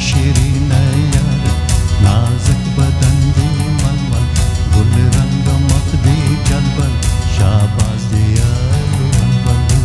شیرینه یار نازک بدن دی ململ گل رنگ مخ دی جلبل شاباز دی یارو بلبل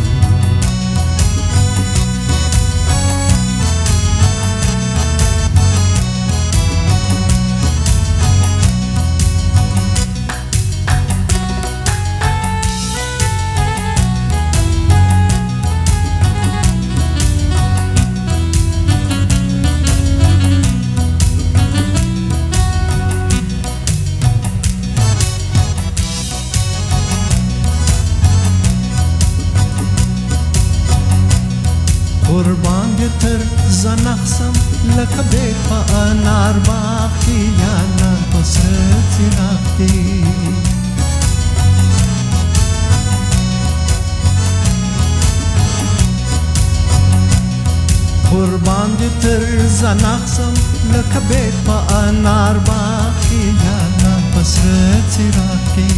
قربان دې تر زنخسم لکه بیت په انار باغ کې یا نار په سره څراغ کې قربان دې تر زنخسم لکه بیت په انار باغ کې یا نار په سره څراغ کې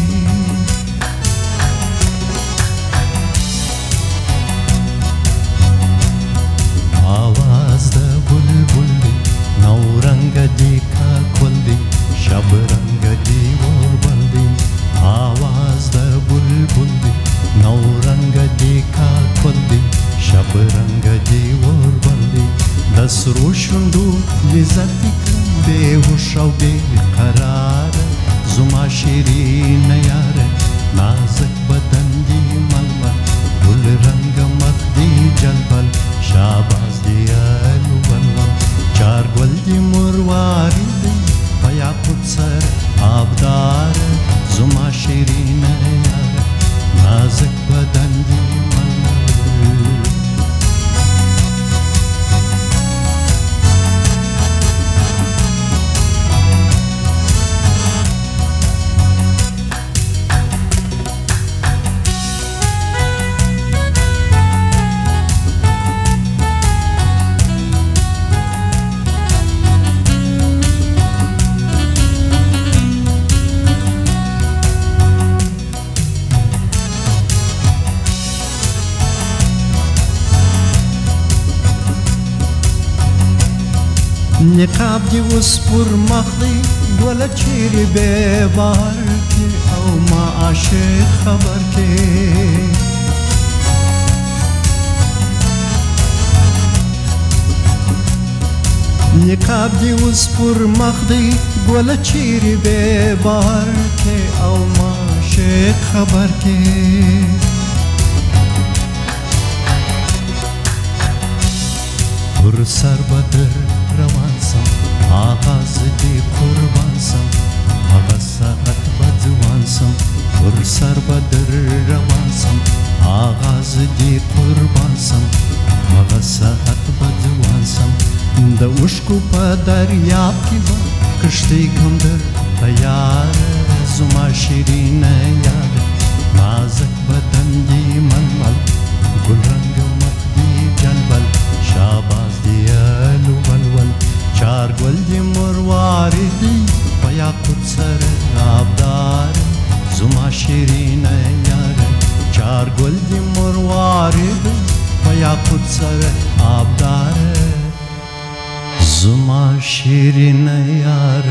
आवाज द बुलबुल दी नौ रंग दी का खुल दी शब रंग दी और बंदी आवाज द बुलबुल दी नौ रंग दी का खुल दी शब रंग दी और बंदी दसरू शुंडू लिज़्ज़ती बेहोश औ बेकरार जुमा शिरीन यार नाज़ुक बदन दी मलमल गुल रंग मख दी जलबल शाबाज دی الو بلبل چار گل دی مرواری دی پیا خود سر آبدار زما شیرین یار نازک بدن دی ململ نقاب دی اوس پر مخ دی ګوله چیرې بې بار کې او ما عاشق خبر کې نقاب دی اوس پر مخ دی ګوله چیرې بې بار کې او ما عاشق خبر کې پر سر بدر روان سم آغاز دی قربان سم هغه ساعت به ځوان سم پر سر بدر روان سم آغاز دی قربان سم هغه ساعت به ځوان سم د اوښکو په دریاب کې به کښتۍ کړم درته یاره زما شیرینه یاره نازک بدن دی ململ ګل رنګ مخ دی جلبل شاباز دی الو بلبل چار گل دی مرواری دی پیا خود سر آبدار زما شیرین یار چار گل دی مرواری دی پیا خود سر آبدار زما شیرین یار